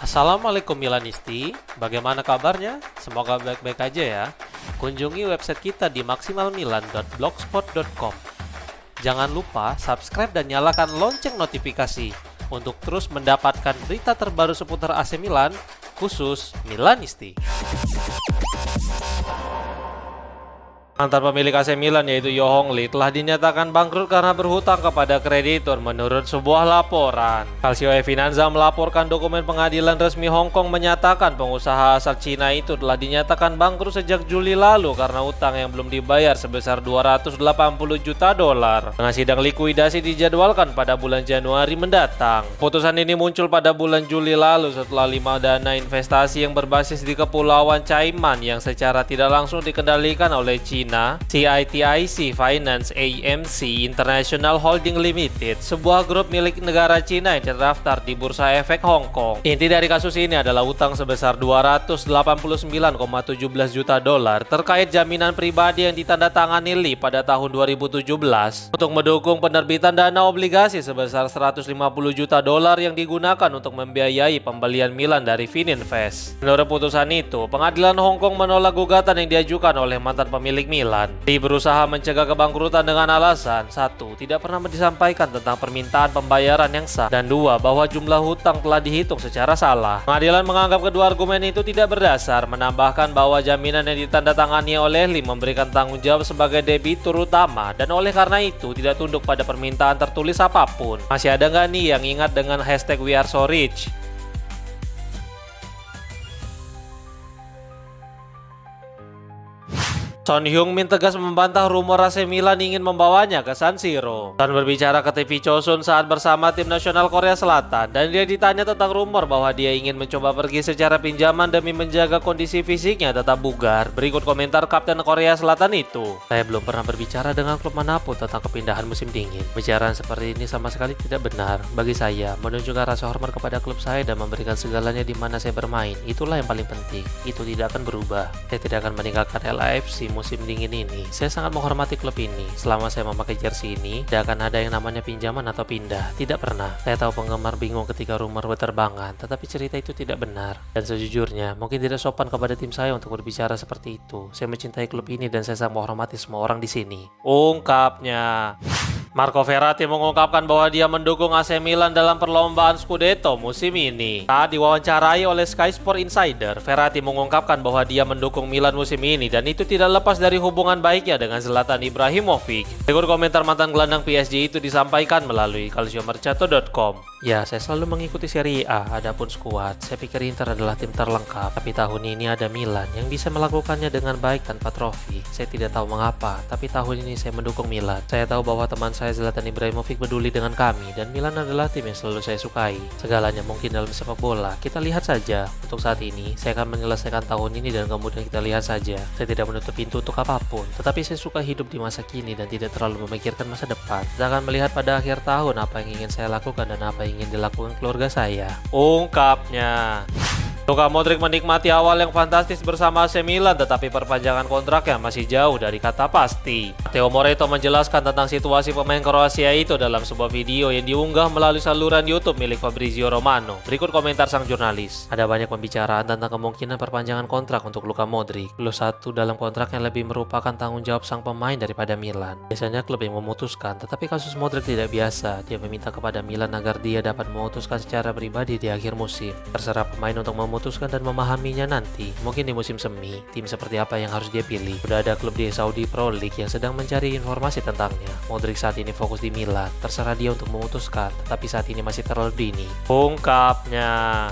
Assalamualaikum Milanisti, bagaimana kabarnya? Semoga baik-baik aja ya. Kunjungi website kita di maksimalmilan.blogspot.com. Jangan lupa subscribe dan nyalakan lonceng notifikasi untuk terus mendapatkan berita terbaru seputar AC Milan, khusus Milanisti. Mantan pemilik AC Milan yaitu Yohong Lee telah dinyatakan bangkrut karena berhutang kepada kreditur menurut sebuah laporan. Calcio e Finanza melaporkan dokumen pengadilan resmi Hong Kong menyatakan pengusaha asal Cina itu telah dinyatakan bangkrut sejak Juli lalu karena utang yang belum dibayar sebesar 280 juta dolar. Dengan sidang likuidasi dijadwalkan pada bulan Januari mendatang. Putusan ini muncul pada bulan Juli lalu setelah 5 dana investasi yang berbasis di Kepulauan Cayman yang secara tidak langsung dikendalikan oleh Cina, CITIC Finance AMC International Holding Limited, sebuah grup milik negara Cina yang terdaftar di Bursa Efek Hong Kong. Inti dari kasus ini adalah utang sebesar 289,17 juta dolar terkait jaminan pribadi yang ditandatangani Lee pada tahun 2017 untuk mendukung penerbitan dana obligasi sebesar 150 juta dolar yang digunakan untuk membiayai pembelian Milan dari Fininvest. Menurut putusan itu, pengadilan Hong Kong menolak gugatan yang diajukan oleh mantan pemilik Milan. Lee berusaha mencegah kebangkrutan dengan alasan 1. Tidak pernah disampaikan tentang permintaan pembayaran yang sah, dan 2. Bahwa jumlah hutang telah dihitung secara salah. Pengadilan menganggap kedua argumen itu tidak berdasar, menambahkan bahwa jaminan yang ditandatangani oleh Lee memberikan tanggung jawab sebagai debitur utama, dan oleh karena itu tidak tunduk pada permintaan tertulis apapun. Masih ada nggak nih yang ingat dengan hashtag We Are So Rich? Son Heung-min tegas membantah rumor AC Milan ingin membawanya ke San Siro. Son berbicara ke TV Chosun saat bersama tim nasional Korea Selatan, dan dia ditanya tentang rumor bahwa dia ingin mencoba pergi secara pinjaman demi menjaga kondisi fisiknya tetap bugar. Berikut komentar Kapten Korea Selatan itu. Saya belum pernah berbicara dengan klub manapun tentang kepindahan musim dingin. Bicaraan seperti ini sama sekali tidak benar. Bagi saya, menunjukkan rasa hormat kepada klub saya dan memberikan segalanya di mana saya bermain, itulah yang paling penting. Itu tidak akan berubah. Saya tidak akan meninggalkan LAFC musim dingin ini. Saya sangat menghormati klub ini. Selama saya memakai jersey ini, tidak akan ada yang namanya pinjaman atau pindah. Tidak pernah. Saya tahu penggemar bingung ketika rumor berterbangan, tetapi cerita itu tidak benar. Dan sejujurnya, mungkin tidak sopan kepada tim saya untuk berbicara seperti itu. Saya mencintai klub ini dan saya sangat menghormati semua orang di sini. Ungkapnya. Marco Verratti mengungkapkan bahwa dia mendukung AC Milan dalam perlombaan Scudetto musim ini. Saat diwawancarai oleh Sky Sport Insider, Verratti mengungkapkan bahwa dia mendukung Milan musim ini dan itu tidak lepas dari hubungan baiknya dengan Zlatan Ibrahimovic. Berikut komentar mantan gelandang PSG itu disampaikan melalui calciomercato.com. Ya, saya selalu mengikuti Serie A, adapun skuad, saya pikir Inter adalah tim terlengkap. Tapi tahun ini ada Milan yang bisa melakukannya dengan baik tanpa trofi. Saya tidak tahu mengapa, tapi tahun ini saya mendukung Milan. Saya tahu bahwa teman saya Zlatan Ibrahimovic peduli dengan kami, dan Milan adalah tim yang selalu saya sukai. Segalanya mungkin dalam sepak bola, kita lihat saja. Untuk saat ini, saya akan menyelesaikan tahun ini dan kemudian kita lihat saja. Saya tidak menutup pintu untuk apapun, tetapi saya suka hidup di masa kini dan tidak terlalu memikirkan masa depan. Saya akan melihat pada akhir tahun apa yang ingin saya lakukan dan apa yang ingin dilakukan keluarga saya. Ungkapnya. Luka Modric menikmati awal yang fantastis bersama AC Milan, tetapi perpanjangan kontraknya masih jauh dari kata pasti. Matteo Moretto menjelaskan tentang situasi pemain Kroasia itu dalam sebuah video yang diunggah melalui saluran YouTube milik Fabrizio Romano. Berikut komentar sang jurnalis. Ada banyak pembicaraan tentang kemungkinan perpanjangan kontrak untuk Luka Modric. Plus satu dalam kontrak yang lebih merupakan tanggung jawab sang pemain daripada Milan. Biasanya klub yang memutuskan, tetapi kasus Modric tidak biasa. Dia meminta kepada Milan agar dia dapat memutuskan secara pribadi di akhir musim. Terserah pemain untuk memutuskan dan memahaminya nanti. Mungkin di musim semi, tim seperti apa yang harus dia pilih. Sudah ada klub di Saudi Pro League yang sedang mencari informasi tentangnya. Modric saat ini fokus di Milan. Terserah dia untuk memutuskan, tetapi saat ini masih terlalu dini. Ungkapnya.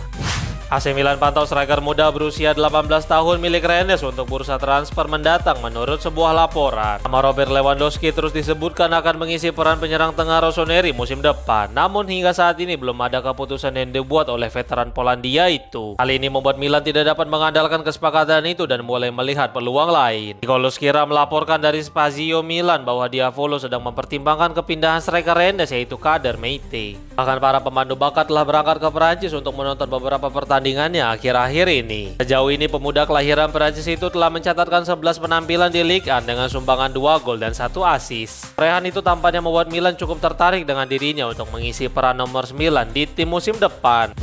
AC Milan pantau striker muda berusia 18 tahun milik Rennes untuk bursa transfer mendatang menurut sebuah laporan. Nama Robert Lewandowski terus disebutkan akan mengisi peran penyerang tengah Rossoneri musim depan. Namun hingga saat ini belum ada keputusan yang dibuat oleh veteran Polandia itu. Hal ini membuat Milan tidak dapat mengandalkan kesepakatan itu dan mulai melihat peluang lain. Nicolo Schira melaporkan dari Spazio Milan bahwa Diavolo sedang mempertimbangkan kepindahan striker Rennes yaitu Kader Meite. Bahkan para pemandu bakat telah berangkat ke Perancis untuk menonton beberapa pertandingannya akhir-akhir ini. Sejauh ini pemuda kelahiran Perancis itu telah mencatatkan 11 penampilan di Ligue 1 dengan sumbangan 2 gol dan 1 assist. Torehan itu tampaknya membuat Milan cukup tertarik dengan dirinya untuk mengisi peran nomor 9 di tim musim depan.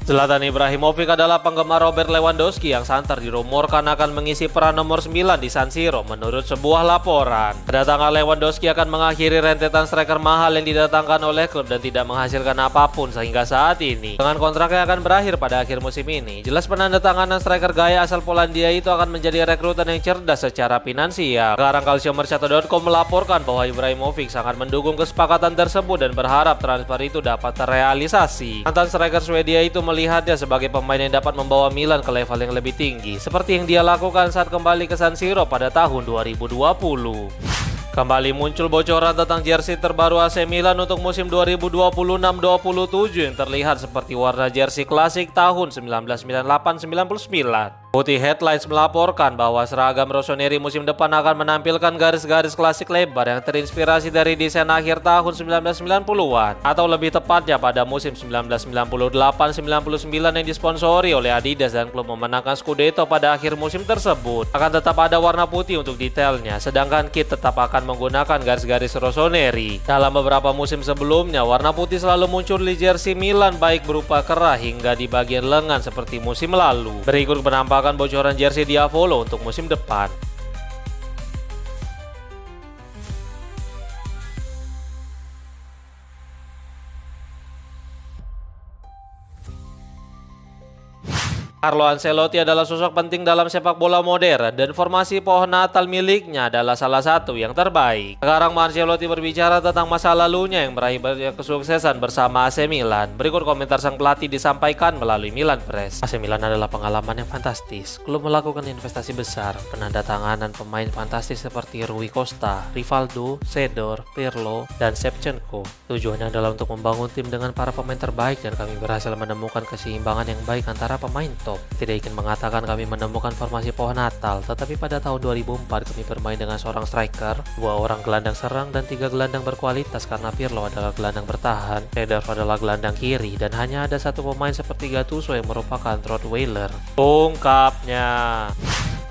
Zlatan Ibrahimovic adalah penggemar Robert Lewandowski yang santer dirumorkan akan mengisi peran nomor 9 di San Siro menurut sebuah laporan. Kedatangan Lewandowski akan mengakhiri rentetan striker mahal yang didatangkan oleh klub dan tidak menghasilkan apapun sehingga saat ini. Dengan kontrak yang akan berakhir pada akhir musim ini, jelas penandatanganan striker gaya asal Polandia itu akan menjadi rekrutan yang cerdas secara finansial. Sekarang Calciomercato.com melaporkan bahwa Ibrahimovic sangat mendukung kesepakatan tersebut dan berharap transfer itu dapat terrealisasi. Mantan striker Swedia itu melihatnya sebagai pemain yang dapat membawa Milan ke level yang lebih tinggi, seperti yang dia lakukan saat kembali ke San Siro pada tahun 2020. Kembali muncul bocoran tentang jersey terbaru AC Milan untuk musim 2026-27 yang terlihat seperti warna jersey klasik tahun 1998-99. Putih Headlines melaporkan bahwa seragam Rossoneri musim depan akan menampilkan garis-garis klasik lebar yang terinspirasi dari desain akhir tahun 1990-an, atau lebih tepatnya pada musim 1998-99 yang disponsori oleh Adidas dan klub memenangkan Scudetto pada akhir musim tersebut. Akan tetap ada warna putih untuk detailnya, sedangkan kit tetap akan menggunakan garis-garis Rossoneri. Dalam beberapa musim sebelumnya, warna putih selalu muncul di jersey Milan baik berupa kerah hingga di bagian lengan seperti musim lalu. Berikut penampakan bocoran jersey Diavolo untuk musim depan. Carlo Ancelotti adalah sosok penting dalam sepak bola modern dan formasi pohon Natal miliknya adalah salah satu yang terbaik. Sekarang Ancelotti berbicara tentang masa lalunya yang meraih banyak kesuksesan bersama AC Milan. Berikut komentar sang pelatih disampaikan melalui Milan Press. AC Milan adalah pengalaman yang fantastis. Klub melakukan investasi besar, penandatanganan pemain fantastis seperti Rui Costa, Rivaldo, Sedor, Pirlo, dan Shevchenko. Tujuannya adalah untuk membangun tim dengan para pemain terbaik dan kami berhasil menemukan keseimbangan yang baik antara pemain top. Tidak ingin mengatakan kami menemukan formasi pohon Natal, tetapi pada tahun 2004 kami bermain dengan seorang striker, 2 orang gelandang serang, dan 3 gelandang berkualitas karena Pirlo adalah gelandang bertahan, Sedorf adalah gelandang kiri, dan hanya ada satu pemain seperti Gattuso yang merupakan Rottweiler. Ungkapnya.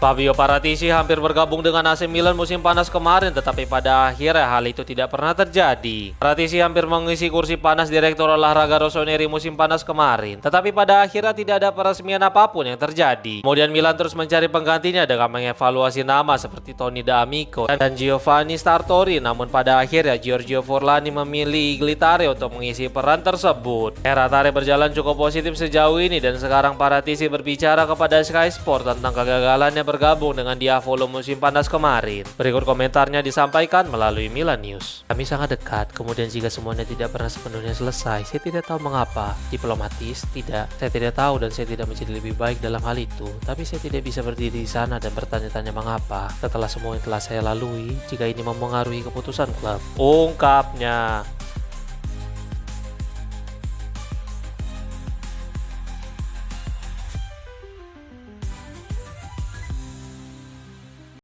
Fabio Paratici hampir bergabung dengan AC Milan musim panas kemarin, tetapi pada akhirnya hal itu tidak pernah terjadi. Paratici hampir mengisi kursi panas direktur olahraga Rossoneri musim panas kemarin, tetapi pada akhirnya tidak ada peresmian apapun yang terjadi. Kemudian Milan terus mencari penggantinya dengan mengevaluasi nama seperti Tony D'Amico dan Giovanni Sartori, namun pada akhirnya Giorgio Forlani memilih Iglitare untuk mengisi peran tersebut. Era Tare berjalan cukup positif sejauh ini dan sekarang Paratici berbicara kepada Sky Sport tentang kegagalannya bergabung dengan Diavolo musim panas kemarin. Berikut komentarnya disampaikan melalui Milan News. Kami sangat dekat, kemudian jika semuanya tidak pernah sepenuhnya selesai, saya tidak tahu mengapa. Diplomatis, tidak. Saya tidak tahu dan saya tidak menjadi lebih baik dalam hal itu. Tapi saya tidak bisa berdiri di sana dan bertanya-tanya mengapa. Setelah semua yang telah saya lalui, jika ini mempengaruhi keputusan klub. Ungkapnya.